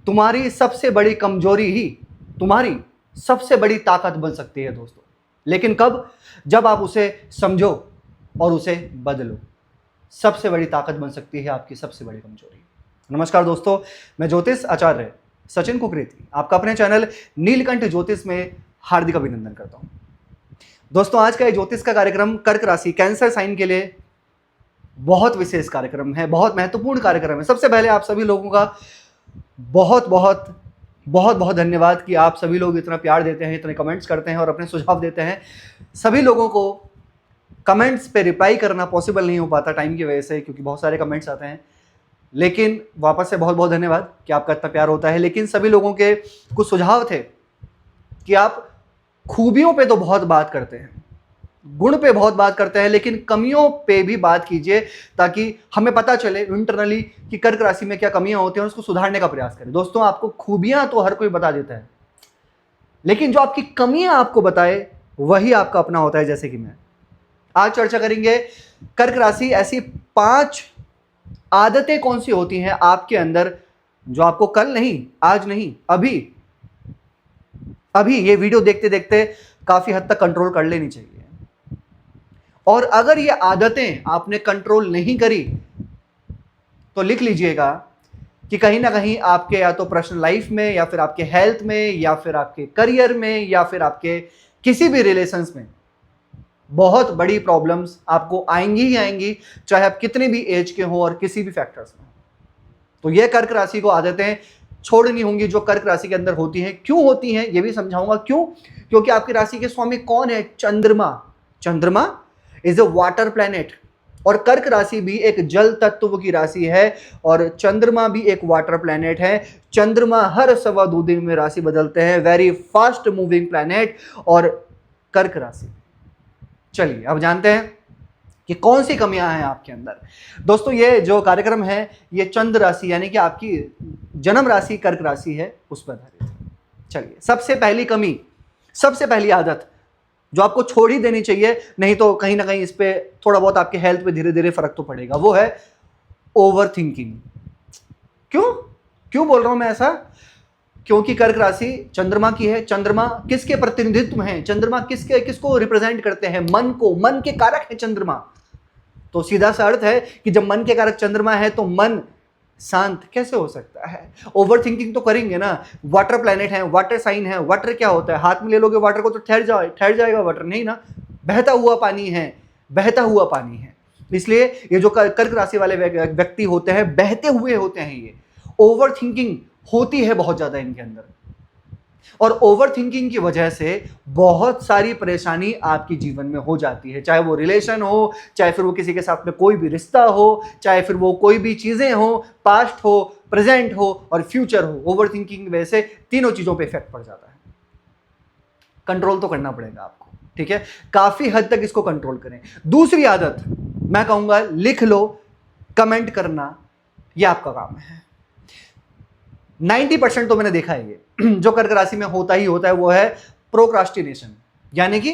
तुम्हारी सबसे बड़ी कमजोरी ही तुम्हारी सबसे बड़ी ताकत बन सकती है दोस्तों। लेकिन कब? जब आप उसे समझो और उसे बदलो। सबसे बड़ी ताकत बन सकती है आपकी सबसे बड़ी कमजोरी। नमस्कार दोस्तों, मैं ज्योतिष आचार्य सचिन कुकरेती आपका अपने चैनल नीलकंठ ज्योतिष में हार्दिक अभिनंदन करता हूं। दोस्तों, आज का ये ज्योतिष का कार्यक्रम कर्क राशि कैंसर साइन के लिए बहुत विशेष कार्यक्रम है, बहुत महत्वपूर्ण कार्यक्रम है। सबसे पहले आप सभी लोगों का बहुत बहुत बहुत बहुत धन्यवाद कि आप सभी लोग इतना प्यार देते हैं, इतने कमेंट्स करते हैं और अपने सुझाव देते हैं। सभी लोगों को कमेंट्स पे रिप्लाई करना पॉसिबल नहीं हो पाता टाइम की वजह से, क्योंकि बहुत सारे कमेंट्स आते हैं। लेकिन वापस से बहुत बहुत धन्यवाद कि आपका इतना प्यार होता है। लेकिन सभी लोगों के कुछ सुझाव थे कि आप खूबियों पे तो बहुत बात करते हैं, गुण पे बहुत बात करते हैं, लेकिन कमियों पे भी बात कीजिए ताकि हमें पता चले इंटरनली कि कर्क राशि में क्या कमियां होती हैं और उसको सुधारने का प्रयास करें। दोस्तों, आपको खूबियां तो हर कोई बता देता है, लेकिन जो आपकी कमियां आपको बताए वही आपका अपना होता है। जैसे कि मैं आज चर्चा करेंगे कर्क राशि ऐसी 5 आदतें कौन सी होती हैं आपके अंदर जो आपको कल नहीं, आज नहीं, अभी ये वीडियो देखते देखते काफी हद तक कंट्रोल कर लेनी चाहिए। और अगर ये आदतें आपने कंट्रोल नहीं करी तो लिख लीजिएगा कि कहीं ना कहीं आपके या तो पर्सनल लाइफ में, या फिर आपके हेल्थ में, या फिर आपके करियर में, या फिर आपके किसी भी रिलेशंस में बहुत बड़ी प्रॉब्लम्स आपको आएंगी ही आएंगी, चाहे आप कितने भी एज के हो और किसी भी फैक्टर्स में। तो ये कर्क राशि को आदतें छोड़नी होंगी जो कर्क राशि के अंदर होती हैं। क्यों होती हैं ये भी समझाऊंगा। क्यों? क्योंकि आपकी राशि के स्वामी कौन है? चंद्रमा। चंद्रमा इज अ वाटर प्लैनेट और कर्क राशि भी एक जल तत्व की राशि है और चंद्रमा भी एक वाटर प्लैनेट है। चंद्रमा हर 2.25 दिन में राशि बदलते हैं, वेरी फास्ट मूविंग प्लैनेट और कर्क राशि। चलिए अब जानते हैं कि कौन सी कमियां हैं आपके अंदर। दोस्तों, ये जो कार्यक्रम है ये चंद्र राशि यानी कि आपकी जन्म राशि कर्क राशि है उस पर आधारित है। चलिए, सबसे पहली कमी, सबसे पहली आदत जो आपको छोड़ ही देनी चाहिए, नहीं तो कहीं ना कहीं इस पे थोड़ा बहुत आपके हेल्थ पे धीरे धीरे फर्क तो पड़ेगा, वो है ओवर थिंकिंग। क्यों क्यों बोल रहा हूं मैं ऐसा? क्योंकि कर्क राशि चंद्रमा की है। चंद्रमा किसके प्रतिनिधित्व हैं? चंद्रमा किसको रिप्रेजेंट करते हैं? मन को। मन के कारक है चंद्रमा। तो सीधा सा अर्थ है कि जब मन के कारक चंद्रमा है तो मन शांत कैसे हो सकता है? ओवर थिंकिंग तो करेंगे ना। वाटर प्लैनेट है, वाटर साइन है। वाटर क्या होता है? हाथ में ले लोगे वाटर को तो ठहर जाएगा वाटर, नहीं ना। बहता हुआ पानी है, बहता हुआ पानी है। इसलिए ये जो कर्क राशि वाले व्यक्ति होते हैं बहते हुए होते हैं। ये ओवर थिंकिंग होती है बहुत ज्यादा इनके अंदर और ओवर थिंकिंग की वजह से बहुत सारी परेशानी आपके जीवन में हो जाती है, चाहे वो रिलेशन हो, चाहे फिर वो किसी के साथ में कोई भी रिश्ता हो, चाहे फिर वो कोई भी चीजें हो, पास्ट हो, प्रेजेंट हो और फ्यूचर हो। ओवर थिंकिंग की वजह से तीनों चीजों पे इफेक्ट पड़ जाता है। कंट्रोल तो करना पड़ेगा आपको, ठीक है? काफी हद तक इसको कंट्रोल करें। दूसरी आदत मैं कहूंगा, लिख लो, कमेंट करना, यह आपका काम है। 90% तो मैंने देखा है ये जो कर्क राशि में होता ही होता है, वो है प्रोक्रास्टिनेशन, यानी कि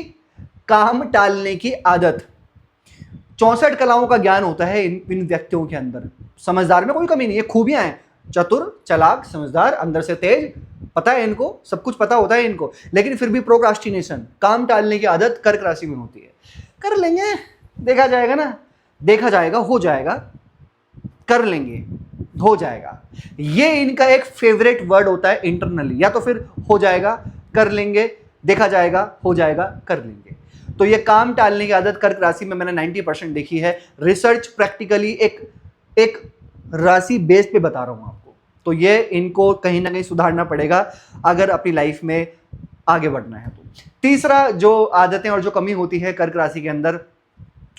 काम टालने की आदत। 64 कलाओं का ज्ञान होता है इन व्यक्तियों के अंदर। समझदार में कोई कमी नहीं है, खूबियां हैं, चतुर, चालाक, समझदार, अंदर से तेज, पता है इनको, सब कुछ पता होता है इनको, लेकिन फिर भी प्रोक्रास्टिनेशन, काम टालने की आदत कर्क राशि में होती है। कर लेंगे, देखा जाएगा ना, देखा जाएगा, हो जाएगा, कर लेंगे, हो जाएगा। ये इनका एक फेवरेट वर्ड होता है इंटरनली, या तो फिर हो जाएगा, कर लेंगे, देखा जाएगा, हो जाएगा, कर लेंगे। तो ये काम टालने की आदत कर्क राशि में मैंने 90% देखी है। रिसर्च प्रैक्टिकली एक राशि बेस पे बता रहा हूं आपको। तो ये इनको कहीं ना कहीं सुधारना पड़ेगा अगर अपनी लाइफ में आगे बढ़ना है तो। तीसरा जो आदतें और जो कमी होती है कर्क राशि के अंदर,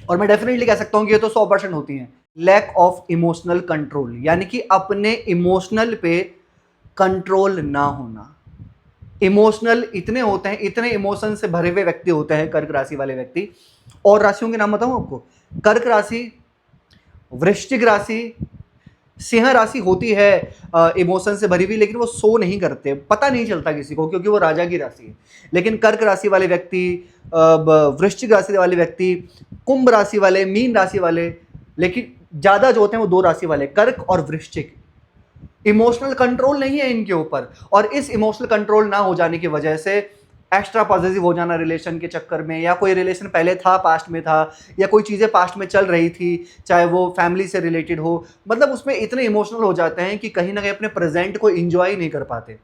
और मैं डेफिनेटली कह सकता हूं कि ये तो 100% होती है, लैक ऑफ इमोशनल कंट्रोल, यानी कि अपने इमोशनल पे कंट्रोल ना होना। इमोशनल इतने होते हैं, इतने इमोशन से भरे हुए व्यक्ति होते हैं कर्क राशि वाले व्यक्ति। और राशियों के नाम बताऊं आपको? कर्क राशि, वृश्चिक राशि, सिंह राशि होती है इमोशन से भरी हुई, लेकिन वो शो नहीं करते, पता नहीं चलता किसी को, क्योंकि वो राजा की राशि है। लेकिन कर्क राशि वाले व्यक्ति, वृश्चिक राशि वाले व्यक्ति, कुंभ राशि वाले, मीन राशि वाले, लेकिन ज्यादा जो होते हैं वो 2 राशि वाले, कर्क और वृश्चिक। इमोशनल कंट्रोल नहीं है इनके ऊपर, और इस इमोशनल कंट्रोल ना हो जाने की वजह से एक्स्ट्रा पॉजिटिव हो जाना रिलेशन के चक्कर में, या कोई रिलेशन पहले था, पास्ट में था, या कोई चीज़ें पास्ट में चल रही थी, चाहे वो फैमिली से रिलेटेड हो, मतलब उसमें इतने इमोशनल हो जाते हैं कि कहीं ना कहीं अपने प्रेजेंट को एंजॉय नहीं कर पाते।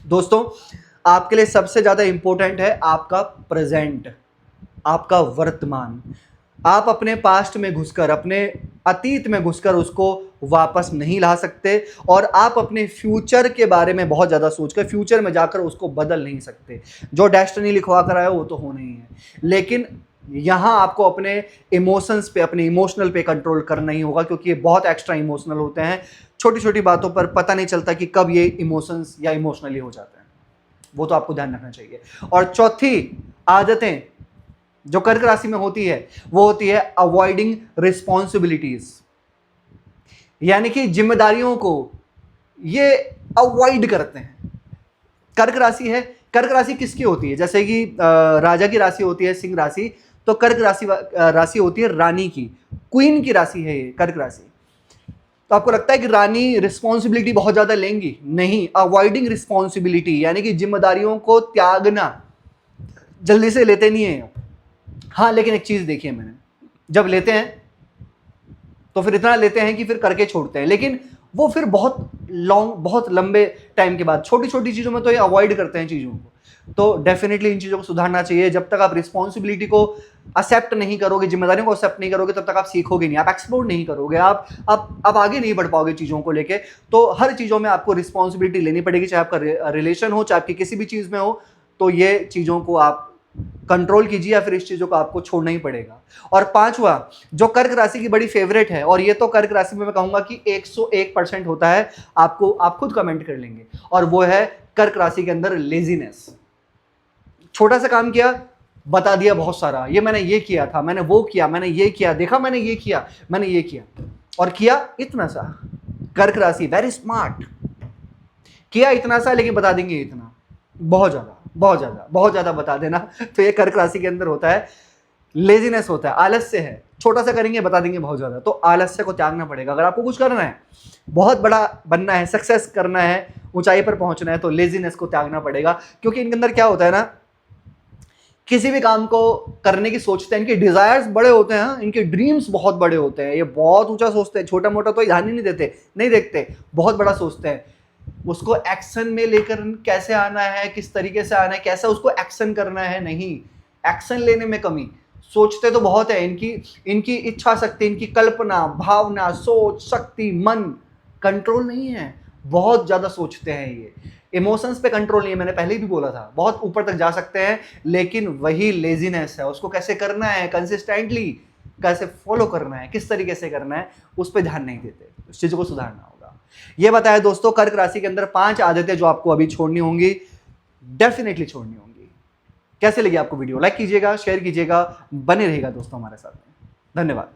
दोस्तों, आपके लिए सबसे ज़्यादा इंपॉर्टेंट है आपका प्रेजेंट, आपका वर्तमान। आप अपने पास्ट में घुसकर, अपने अतीत में घुसकर उसको वापस नहीं ला सकते, और आप अपने फ्यूचर के बारे में बहुत ज़्यादा सोचकर फ्यूचर में जाकर उसको बदल नहीं सकते। जो डेस्टिनी लिखवा कर आए वो तो होना ही है, लेकिन यहाँ आपको अपने इमोशंस पे, अपने इमोशनल पे कंट्रोल करना ही होगा, क्योंकि ये बहुत एक्स्ट्रा इमोशनल होते हैं। छोटी छोटी बातों पर पता नहीं चलता कि कब ये इमोशंस या इमोशनली हो जाते हैं, वो तो आपको ध्यान रखना चाहिए। और चौथी आदतें जो कर्क राशि में होती है वो होती है अवॉइडिंग रिस्पॉन्सिबिलिटीज, यानी कि जिम्मेदारियों को ये अवॉइड करते हैं। कर्क राशि है, कर्क राशि किसकी होती है? जैसे कि राजा की राशि होती है सिंह राशि, तो कर्क राशि होती है रानी की, क्वीन की राशि है ये कर्क राशि। तो आपको लगता है कि रानी रिस्पॉन्सिबिलिटी बहुत ज्यादा लेंगी? नहीं, अवॉइडिंग रिस्पॉन्सिबिलिटी यानी कि जिम्मेदारियों को त्यागना, जल्दी से लेते नहीं है। हाँ, लेकिन एक चीज देखिए मैंने, जब लेते हैं तो फिर इतना लेते हैं कि फिर करके छोड़ते हैं, लेकिन वो फिर बहुत बहुत लंबे टाइम के बाद छोटी छोटी चीजों में तो ये अवॉइड करते हैं चीजों को। तो डेफिनेटली इन चीजों को सुधारना चाहिए। जब तक आप रिस्पॉन्सिबिलिटी को एक्सेप्ट नहीं करोगे, जिम्मेदारियों को एक्सेप्ट नहीं करोगे, तब तक आप सीखोगे नहीं, आप एक्सप्लोर नहीं करोगे, आप आगे नहीं बढ़ पाओगे चीजों को लेके। तो हर चीजों में आपको रिस्पॉन्सिबिलिटी लेनी पड़ेगी, चाहे आपका रिलेशन हो, चाहे आपकी किसी भी चीज में हो। तो ये चीजों को आप कंट्रोल कीजिए, या फिर इस चीजों को आपको छोड़ना ही पड़ेगा। और पांचवा, जो कर्क राशि की बड़ी फेवरेट है, और ये तो कर्क राशि में मैं कहूंगा कि 101% होता है, आपको आप खुद कमेंट कर लेंगे, और वो है कर्क राशि के अंदर लेजीनेस। छोटा सा काम किया, बता दिया बहुत सारा, ये मैंने ये किया था, मैंने वो किया, मैंने ये किया, देखा मैंने ये किया, मैंने ये किया, और किया इतना सा। कर्क राशि वेरी स्मार्ट, किया इतना सा लेकिन बता देंगे इतना, बहुत ज्यादा बहुत ज्यादा बहुत ज्यादा बता देना। तो ये कर्क राशि के अंदर होता है, लेजीनेस होता है, आलस्य है। छोटा सा करेंगे, बता देंगे बहुत ज्यादा। तो आलस्य को त्यागना पड़ेगा। अगर आपको कुछ करना है, बहुत बड़ा बनना है, सक्सेस करना है, ऊंचाई पर पहुंचना है, तो लेजीनेस को त्यागना पड़ेगा। क्योंकि इनके अंदर क्या होता है ना, किसी भी काम को करने की सोचते हैं, इनके डिजायर्स बड़े होते हैं, इनके ड्रीम्स बहुत बड़े होते हैं, ये बहुत ऊंचा सोचते हैं, छोटा मोटा तो ध्यान ही नहीं देते, नहीं देखते, बहुत बड़ा सोचते हैं। उसको एक्शन में लेकर कैसे आना है, किस तरीके से आना है, कैसा उसको एक्शन करना है, नहीं, एक्शन लेने में कमी। सोचते तो बहुत है, इनकी इच्छा शक्ति, इनकी कल्पना, भावना, सोच शक्ति, मन कंट्रोल नहीं है, बहुत ज्यादा सोचते हैं। ये इमोशंस पे कंट्रोल नहीं है, मैंने पहले भी बोला था, बहुत ऊपर तक जा सकते हैं, लेकिन वही लेजीनेस है। उसको कैसे करना है, कंसिस्टेंटली कैसे फॉलो करना है, किस तरीके से करना है, उस पर ध्यान नहीं देते। उस चीज को सुधारना होगा। ये बताया दोस्तों, कर्क राशि के अंदर 5 आदतें जो आपको अभी छोड़नी होंगी, डेफिनेटली छोड़नी होंगी। कैसे लगी आपको वीडियो? लाइक कीजिएगा, शेयर कीजिएगा, बने रहिएगा दोस्तों हमारे साथ में। धन्यवाद।